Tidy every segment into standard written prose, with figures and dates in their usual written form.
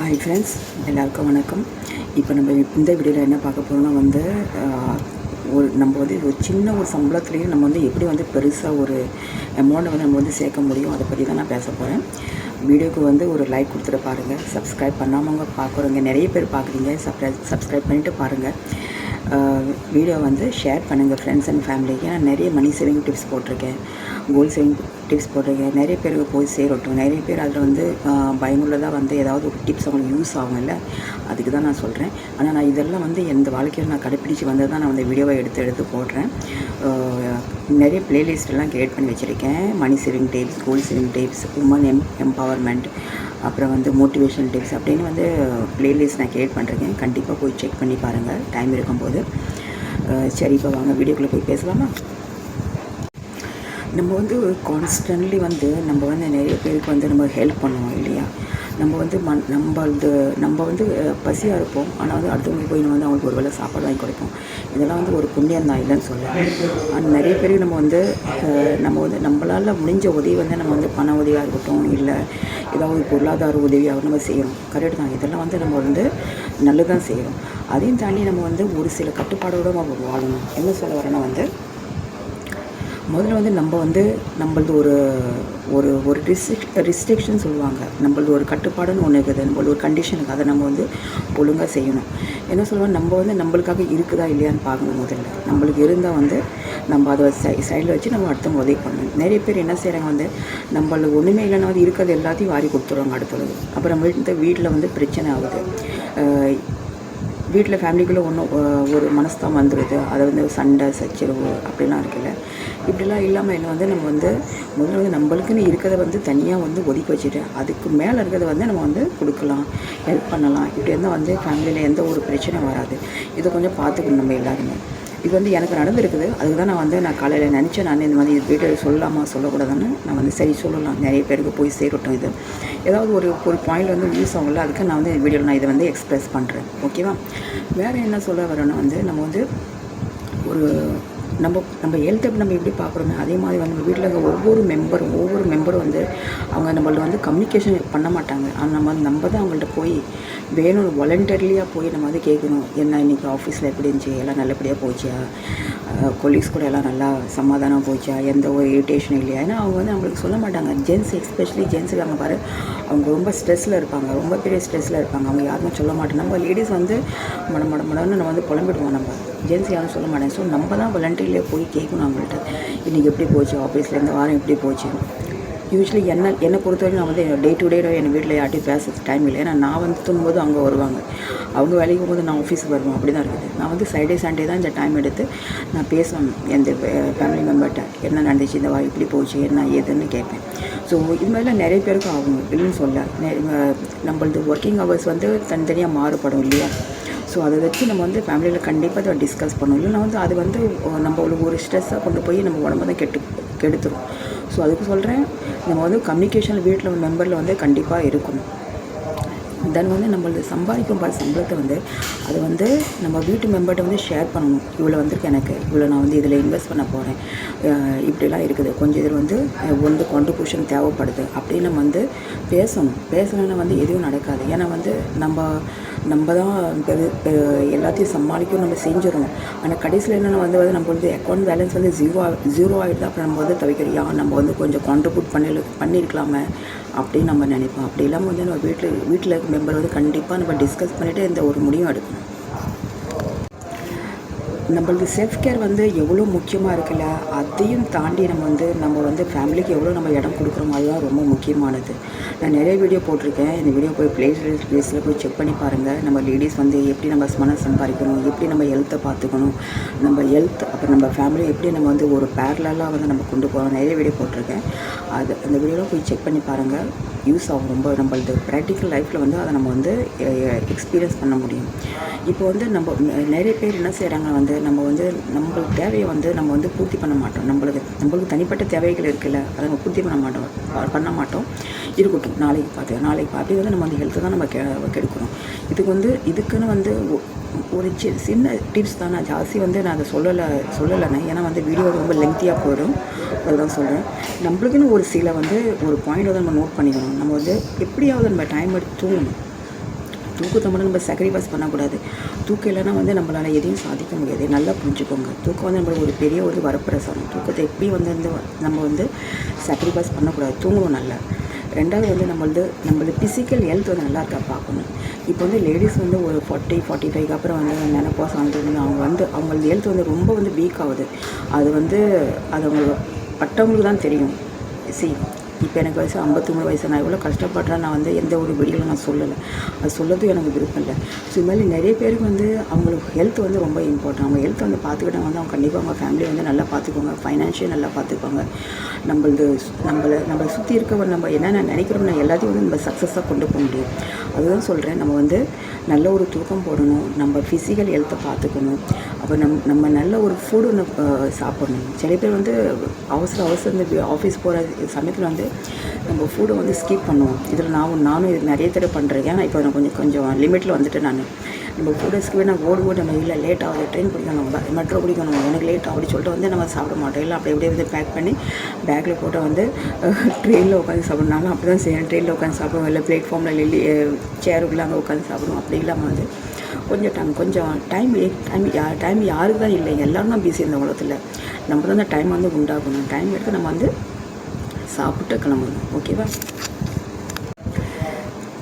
Hi friends, எல்லாருக்கும் வணக்கம். இப்போ நம்ம இந்த வீடியோவில் என்ன பார்க்க போகிறோம்னா நம்ம ஒரு சின்ன ஒரு சம்பளத்துலேயும் நம்ம எப்படி பெருசாக ஒரு அமௌண்ட்டை நம்ம சேர்க்க முடியும், அதை பற்றி தான் நான் பேச போகிறேன். வீடியோக்கு ஒரு லைக் கொடுத்துட்டு பாருங்கள். சப்ஸ்கிரைப் பண்ணாமவங்க பார்க்குறவங்க நிறைய பேர் பார்க்குறீங்க. சப்ஸ்கிரைப் பண்ணிவிட்டு பாருங்கள். வீடியோ ஷேர் பண்ணுங்கள் ஃப்ரெண்ட்ஸ் அண்ட் ஃபேமிலிக்கு. ஏன்னா நிறைய மணி சேவிங் டிப்ஸ் போட்டிருக்கேன், கோல்ட் சேவிங் டிப்ஸ் போட்டிருக்கேன். நிறைய பேருக்கு போய் சேரட்டும். நிறைய பேர் அதில் பயனுள்ளதாக ஏதாவது ஒரு டிப்ஸ் அவங்களுக்கு யூஸ் ஆகும்ல, அதுக்கு தான் நான் சொல்கிறேன். ஆனால் நான் இதெல்லாம் எந்த வாழ்க்கையில் நான் கடைப்பிடிச்சி வந்தது தான் நான் வீடியோவை எடுத்து போடுறேன். நிறைய ப்ளேலிஸ்ட்டெல்லாம் க்ரியேட் பண்ணி வச்சுருக்கேன். Money saving tips, gold saving tips, women empowerment, அப்புறம் மோட்டிவேஷனல் டிப்ஸ் அப்படின்னு ப்ளேலிஸ்ட் நான் க்ரியேட் பண்ணுறேன். கண்டிப்பாக போய் செக் பண்ணி பாருங்கள் டைம் இருக்கும்போது. சரி, இப்போ வாங்க வீடியோக்குள்ளே போய் பேசலாமா. நம்ம கான்ஸ்டன்ட்லி நம்ம நிறைய பேருக்கு நம்ம ஹெல்ப் பண்ணுவோம் இல்லையா. நம்ம பசியாக இருப்போம். ஆனால் அடுத்தவங்களுக்கு போய் அவங்களுக்கு ஒரு வேளை சாப்பாடு வாங்கி கொடுப்போம். இதெல்லாம் ஒரு புண்ணியம் தான், இல்லைன்னு சொல்லுவேன். ஆனால் நிறைய பேருக்கு நம்ம நம்மளால் முடிஞ்ச உதவி நம்ம பண உதவியாக இருக்கட்டும், இல்லை ஏதாவது பொருளாதார உதவியாக நம்ம செய்கிறோம். கரெக்டு தான். இதெல்லாம் நம்ம நல்லதான் செய்கிறோம். அதையும் தாண்டி நம்ம ஒரு சில கட்டுப்பாடோடு நம்ம வாழணும். என்ன சொல்ல வரேன்னா முதல்ல நம்ம நம்மளது ஒரு ஒரு ரிஸ்ட்ரிக்ஷன் சொல்லுவாங்க. நம்மளது ஒரு கட்டுப்பாடுன்னு ஒன்று இருக்குது. நம்மளது ஒரு கண்டிஷனுக்கு அதை நம்ம ஒழுங்காக செய்யணும். என்ன சொல்லுவாங்க, நம்ம நம்மளுக்காக இருக்குதா இல்லையான்னு பார்க்கணும். முதல்ல நம்மளுக்கு இருந்தால் நம்ம அதை சைடில் வச்சு நம்ம அடுத்தவங்க உதவி பண்ணணும். நிறைய பேர் என்ன செய்கிறாங்க, நம்மளுக்கு ஒன்றுமே இல்லைன்னா இருக்கிறது எல்லாத்தையும் வாரி கொடுத்துருவாங்க அடுத்தது. அப்புறம் வீட்டில் பிரச்சனை ஆகுது. வீட்டில் ஃபேமிலிக்குள்ளே ஒரு மனஸ்தான் வந்துடுது. அதை சண்டை சச்சரவு அப்படிலாம் இருக்குல்ல. இப்படிலாம் இல்லாமல் என்ன நம்ம முதல்ல நம்மளுக்குன்னு இருக்கிறத தனியாக ஒதுக்கி வச்சுட்டு அதுக்கு மேலே இருக்கிறத நம்ம கொடுக்கலாம், ஹெல்ப் பண்ணலாம். இப்படி இருந்தால் ஃபேமிலியில் எந்த ஒரு பிரச்சனையும் வராது. இதை கொஞ்சம் பார்த்துக்கணும் நம்ம எல்லாருமே. இது எனக்கு நடந்திருக்குது. அதுக்கு தான் நான் காலையில் நினச்சேன். நான் இந்த மாதிரி வீட்டை சொல்லலாமா சொல்லக்கூடாதுன்னு நான் சரி சொல்லலாம், நிறைய பேருக்கு போய் சேரட்டும். இது ஏதாவது ஒரு பாயிண்ட் யூஸ் ஆகல, அதுக்கு நான் வீடியோவில் நான் இதை எக்ஸ்ப்ரெஸ் பண்ணுறேன். ஓகேவா. வேறு என்ன சொல்ல வரேன்னா நம்ம ஒரு நம்ம ஹெல்த்தை நம்ம எப்படி பார்க்குறோமே அதே மாதிரி நம்ம வீட்டில் இருக்க ஒவ்வொரு மெம்பரும் அவங்க நம்மள்ட்ட கம்யூனிகேஷன் பண்ண மாட்டாங்க. ஆனால் நம்ம தான் அவங்கள்ட்ட போய் வேணும் வாலண்டரியாக போய் நம்ம கேட்கணும். என்ன இன்றைக்கி ஆஃபீஸில் எப்படி இருந்துச்சு, எல்லாம் நல்லபடியாக போச்சா, கொலீக்ஸ் கூட எல்லாம் நல்லா சமாதானம் போச்சா, எந்த ஒரு இரிட்டேஷன் இல்லையா. ஏன்னா அவங்க நம்மளுக்கு சொல்ல மாட்டாங்க. ஜென்ஸ் எஸ்பெஷலி ஜென்ஸுக்கு அவங்க பாரு, அவங்க ரொம்ப ஸ்ட்ரெஸ்ஸில் இருப்பாங்க, ரொம்ப பெரிய ஸ்ட்ரெஸ்ஸில் இருப்பாங்க. அவங்க யாருமே சொல்ல மாட்டோம். நம்ம லேடிஸ் மடன்னு நம்ம புலம்பிடுவோம். நம்ம ஜென்ஸ் யாரும் சொல்ல மாட்டேன். ஸோ நம்ம தான் வாலண்டரியிலே போய் கேட்கணும் அவங்கள்ட்ட. இன்றைக்கி எப்படி போச்சு ஆஃபீஸில், இந்த வாரம் எப்படி போச்சு. யூஸ்வலி என்னை பொறுத்தவரைக்கும் நான் டே டு டே என் வீட்டில் யார்ட்டையும் பேசுறது டைம் இல்லை. ஏன்னா நான் தூங்கும்போது அவங்க வருவாங்க, அவங்க வேலைக்கு போகும்போது நான் ஆஃபீஸுக்கு வருவேன். அப்படி தான் இருக்குது. நான் Friday Sunday தான் இந்த டைம் எடுத்து நான் பேசுவேன். எந்த ஃபேமிலி மெம்பர்கிட்ட என்ன நடந்துச்சு, இந்த வாரம் இப்படி போச்சு, என்ன ஏதுன்னு கேட்பேன். ஸோ இது மாதிரிலாம் நிறைய பேருக்கு ஆகும், இல்லைன்னு சொல்ல. நம்மளது ஒர்க்கிங் ஹவர்ஸ் தனித்தனியாக மாறுபடும் இல்லையா. ஸோ அதை வச்சு நம்ம ஃபேமிலியில் கண்டிப்பாக அதை டிஸ்கஸ் பண்ணணும். இல்லைன்னா அது நம்மளுக்கு ஒரு ஸ்ட்ரெஸ்ஸாக கொண்டு போய் நம்ம உடம்பு தான் கெடுத்துரும். ஸோ அதுக்கு சொல்கிறேன், நம்ம கம்யூனிகேஷன் வீட்டில் மெம்பரில் கண்டிப்பாக இருக்கணும். தென் நம்மளது சம்பாதிக்கும் சம்பளத்தை அது நம்ம வீட்டு மெம்பர்கிட்ட ஷேர் பண்ணணும். இவ்வளோ வந்திருக்கு எனக்கு, இவ்வளோ நான் இதில் இன்வெஸ்ட் பண்ண போகிறேன், இப்படிலாம் இருக்குது, கொஞ்சம் இதில் கான்ட்ரிபியூஷன் தேவைப்படுது அப்படின்னு நம்ம பேசணும். பேசணுன்னா எதுவும் நடக்காது. ஏன்னா நம்ம தான் எல்லாத்தையும் சமாளிக்கும், நம்ம செஞ்சிடும். ஆனால் கடைசியில் என்னென்னா நம்ம அக்கௌண்ட் பேலன்ஸ் ஜீரோ ஆகிடுது. அப்புறம் நம்ம தவிர்க்கிறோம், நம்ம கொஞ்சம் கான்ட்ரிபியூட் பண்ணியிருக்கலாமே அப்படின்னு நம்ம நினைப்போம். அப்படி இல்லாமல் நம்ம வீட்டில் இருக்க மெம்பர் கண்டிப்பாக நம்ம டிஸ்கஸ் பண்ணிவிட்டு இந்த ஒரு முடிவும் எடுக்கணும். நம்மளது செல்ஃப் கேர் எவ்வளோ முக்கியமாக இருக்குல்ல, அதையும் தாண்டி நம்ம ஃபேமிலிக்கு எவ்வளோ நம்ம இடம் கொடுக்குறோமோ அதுதான் ரொம்ப முக்கியமானது. நான் நிறைய வீடியோ போட்டிருக்கேன். இந்த வீடியோ போய் ப்ளேஸில் போய் செக் பண்ணி பாருங்கள். நம்ம லேடிஸ் எப்படி நம்ம மனம் சம்பாதிக்கணும், எப்படி நம்ம ஹெல்த்தை பார்த்துக்கணும், நம்ம ஹெல்த் அப்புறம் நம்ம ஃபேமிலி எப்படி நம்ம ஒரு பேரலாக நம்ம கொண்டு போகிறோம். நிறைய வீடியோ போட்டிருக்கேன். அந்த வீடியோலாம் போய் செக் பண்ணி பாருங்கள். யூஸ் ஆகும். ரொம்ப நம்மளது ப்ராக்டிக்கல் லைஃப்பில் அதை நம்ம எக்ஸ்பீரியன்ஸ் பண்ண முடியும். இப்போ நம்ம நிறைய பேர் என்ன செய்கிறாங்க, நம்மளுக்கு தேவையை நம்ம பூர்த்தி பண்ண மாட்டோம். நம்மளுக்கு தனிப்பட்ட தேவைகள் இருக்குல்ல, அதை நம்ம பூர்த்தி பண்ண மாட்டோம். இருக்கட்டும், நாளைக்கு அப்படி நம்ம ஹெல்த்தை தான் நம்ம கெடுக்கிறோம். இதுக்குன்னு ஒரு சின்ன டிப்ஸ் தான். நான் ஜாஸ்தி நான் அதை சொல்லலைண்ணே. ஏன்னா வீடியோ ரொம்ப லெங்க்த்தியாக போயிடும். அதுதான் சொல்கிறேன். நம்மளுக்குன்னு ஒரு சில ஒரு பாயிண்ட் நம்ம நோட் பண்ணிக்கணும். நம்ம எப்படியாவது நம்ம டைம் எடுத்து தூங்கணும். தூக்கத்தை மட்டும் நம்ம சாக்ரிஃபைஸ் பண்ணக்கூடாது. தூக்கம் இல்லைன்னா வந்து நம்மளால் எதையும் சாதிக்க முடியாது. நல்லா புரிஞ்சுக்கோங்க. தூக்கம் வந்து நம்மளுக்கு ஒரு பெரிய ஒரு வரப்பிரசாதம். தூக்கத்தை எப்பயும் வந்து நம்ம வந்து சாக்ரிஃபைஸ் பண்ணக்கூடாது. தூங்கணும் நல்லா. ரெண்டாவது வந்து நம்மளது ஃபிசிக்கல் ஹெல்த் வந்து நல்லா இருக்கா பார்க்கணும். இப்போ வந்து லேடிஸ் வந்து ஒரு 40-45 அப்புறம் வந்து மெனோபாஸ் ஆனது அவங்களது ஹெல்த் வந்து ரொம்ப வந்து வீக் ஆகுது. அது அவங்களுக்கு பட்டவங்களுக்கு தான் தெரியும். இப்போ எனக்கு வயசு 53 வயசு. நான் எவ்வளோ கஷ்டப்படுறேன். நான் வந்து எந்த ஒரு வீடியோவில் நான் சொல்லலை. அது சொல்லதும் எனக்கு விருப்பம் இல்லை. ஸோ இது மாதிரி நிறைய பேருக்கு வந்து அவங்களுக்கு ஹெல்த் வந்து ரொம்ப இம்பார்ட்டன்ட். அவங்க ஹெல்த் வந்து பார்த்துக்கிட்டாங்க வந்து அவங்க கண்டிப்பாக அவங்க ஃபேமிலியை வந்து நல்லா பார்த்துக்குவாங்க. ஃபைனான்ஷியல் நல்லா பார்த்துக்குவாங்க. நம்மளை சுற்றி இருக்க நம்ம என்னென்ன நினைக்கிறோம்னா எல்லாத்தையும் வந்து நம்ம சக்ஸஸாக கொண்டு போக முடியும். அதுதான் சொல்கிறேன். நம்ம வந்து நல்ல ஒரு தூக்கம் போடணும். நம்ம ஃபிசிக்கல் ஹெல்த்தை பார்த்துக்கணும். அப்போ நம்ம நல்ல ஒரு ஃபுட்டு சாப்பிடணும். சில பேர் வந்து அவசரம் இந்த ஆஃபீஸ் போகிற சமயத்தில் வந்து நம்ம ஃபுட்டை வந்து ஸ்கிப் பண்ணுவோம். இதில் நானும் இது நிறைய தடவை பண்ணுறேன். ஏன்னா இப்போ நான் கொஞ்சம் லிமிட்டில் வந்துட்டு நம்ம ஃபுட்டை ஸ்கிப் நான் ஓடு நம்ம இல்லை லேட் ஆகுது, ட்ரெயின் பிடிக்கணும், மெட்ரோ பிடிக்கணும், எனக்கு லேட் அப்படி சொல்லிட்டு வந்து நம்ம சாப்பிட மாட்டோம். இல்லை அப்படியே வந்து பேக் பண்ணி பேக்கில் போட்டு வந்து ட்ரெயினில் உட்காந்து சாப்பிட்னாலும் அப்படி தான் செய்யணும். ட்ரெயினில் உட்காந்து சாப்பிடுவோம். இல்லை பிளேட்ஃபார்மில் சேருக்குள்ள அங்கே உட்காந்து சாப்பிடுவோம். அப்படி இல்லாமல் வந்து கொஞ்சம் டைம் யாருக்கு தான் இல்லை, எல்லோரும் தான் பிஸி இந்த உலகத்தில். நம்ம தான் அந்த டைம் வந்து உண்டாகணும். டைம் எடுத்து நம்ம வந்து சாப்பிட்டு கிளம்பணும். ஓகேவா?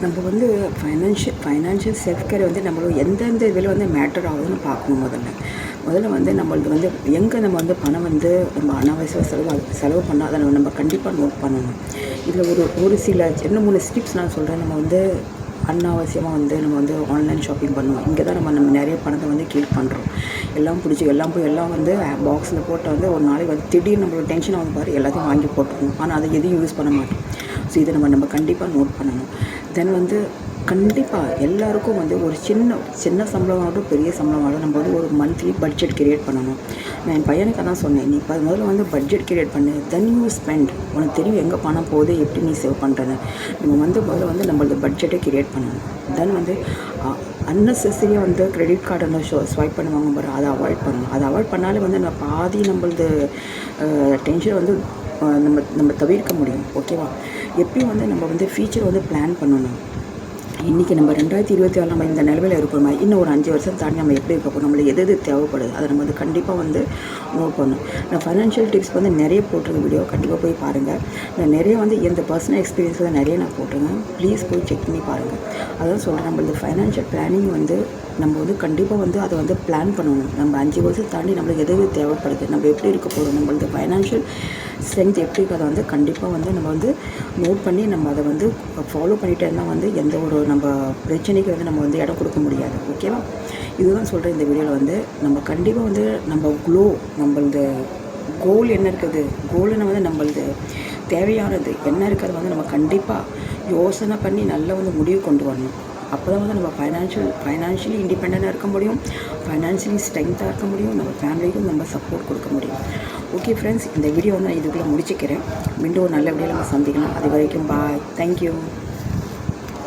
நம்ம வந்து ஃபைனான்ஷியல் செல்ஃப் கேர் வந்து நம்மளும் எந்தெந்த இதில் வந்து மேட்டர் ஆகுதுன்னு பார்க்கணும். முதல்ல வந்து நம்மளுக்கு வந்து எங்கே நம்ம வந்து பணம் வந்து நம்ம அனாவசிய செலவு பண்ணால் அதை நம்ம கண்டிப்பாக நோட் பண்ணணும். இதில் ஒரு சில 2-3 ஸ்டெப்ஸ் நான் சொல்கிறேன். நம்ம வந்து அனாவசியமாக வந்து நம்ம வந்து ஆன்லைன் ஷாப்பிங் பண்ணுவோம். இங்கே தான் நம்ம நிறைய பணத்தை வந்து கீழ் பண்ணுறோம். எல்லாம் வந்து பாக்ஸில் போட்டு வந்து ஒரு நாளைக்கு வந்து திடீர்னு நம்மளுக்கு டென்ஷன் ஆகும் பாரு, எல்லாத்தையும் வாங்கி போட்டுருவோம். ஆனால் அதை எதையும் யூஸ் பண்ண மாட்டோம். ஸோ இதை நம்ம கண்டிப்பாக நோட் பண்ணணும். தென் வந்து கண்டிப்பாக எல்லாருக்கும் வந்து ஒரு சின்ன சம்பளம் ஆகட்டும், பெரிய சம்பளம் ஆகட்டும், நம்ம வந்து ஒரு மந்த்லி பட்ஜெட் கிரியேட் பண்ணணும். நான் என் பையனுக்கு தான் சொன்னேன், நீ முதல்ல வந்து பட்ஜெட் கிரியேட் பண்ணு, தென் யூ ஸ்பெண்ட். உனக்கு தெரியும் எங்கே பணம் போகுது, எப்படி நீ சேவ் பண்ணுறது. நம்ம வந்து முதல்ல வந்து நம்மளது பட்ஜெட்டை கிரியேட் பண்ணணும். தென் வந்து அன்னெசரியாக வந்து கிரெடிட் கார்டை ஸ்வைப் பண்ணுவாங்க பாரு, அதை அவாய்ட் பண்ணணும். அதை அவாய்ட் பண்ணாலே வந்து நம்ம பாதி நம்மளது டென்ஷன் வந்து நம்ம தவிர்க்க முடியும். ஓகேவா? எப்பயும் வந்து நம்ம வந்து ஃபியூச்சர் வந்து பிளான் பண்ணணும். இன்றைக்கி நம்ம 2024 நம்ம இந்த நிலமையில் இருக்கிறோமா, இன்னும் ஒரு 5 வருஷம் தாண்டி நம்ம எப்படி இருக்க போகிறோம், நம்மளுக்கு எது தேவைப்படுது அதை நம்ம வந்து கண்டிப்பாக வந்து நோட் பண்ணணும். நான் ஃபைனான்ஷியல் டிப்ஸ் வந்து நிறைய போட்டிருக்க வீடியோ, கண்டிப்பாக போய் பாருங்கள். நான் நிறைய வந்து எந்த பர்சனல் எக்ஸ்பீரியன்ஸ் தான் நிறைய நான் போட்டிருக்கேன். ப்ளீஸ் போய் செக் பண்ணி பாருங்கள். அதான் சொல்கிறேன், நம்மளது ஃபைனான்ஷியல் பிளானிங் வந்து நம்ம வந்து கண்டிப்பாக வந்து அதை வந்து பிளான் பண்ணணும். நம்ம 5 வருஷம் தாண்டி நம்மளுக்கு எது தேவைப்படுது, நம்ம எப்படி இருக்க போகிறோம், நம்மளது ஃபைனான்ஷியல் ஸ்ட்ரென்த் எப்படி இருக்குது, அதை வந்து கண்டிப்பாக வந்து நம்ம வந்து நோட் பண்ணி நம்ம அதை வந்து ஃபாலோ பண்ணிகிட்டே இருந்தால் வந்து எந்த ஒரு நம்ம பிரச்சனைக்கு வந்து நம்ம வந்து இடம் கொடுக்க முடியாது. ஓகேவா? இதுதான் சொல்கிறேன். இந்த வீடியோவில் வந்து நம்ம கண்டிப்பாக வந்து நம்மளது கோல் என்ன இருக்குது, கோல்னு வந்து நம்மளது தேவையானது என்ன இருக்கிறது வந்து நம்ம கண்டிப்பாக யோசனை பண்ணி நல்லா வந்து முடிவு கொண்டு வரணும். அப்போ தான் வந்து நம்ம ஃபைனான்ஷியலி இண்டிபெண்ட்டாக இருக்க முடியும், ஃபைனான்ஷியலி ஸ்ட்ரென்த்தாக இருக்க முடியும், நம்ம ஃபேமிலிக்கும் நம்ம சப்போர்ட் கொடுக்க முடியும். ஓகே ஃப்ரெண்ட்ஸ், இந்த வீடியோ வந்து நான் இதுக்குள்ளே முடிச்சுக்கிறேன். மீண்டும் ஒரு நல்ல வீடியோவில் நம்ம சந்திக்கலாம். அது வரைக்கும் பாய். தேங்க்யூ.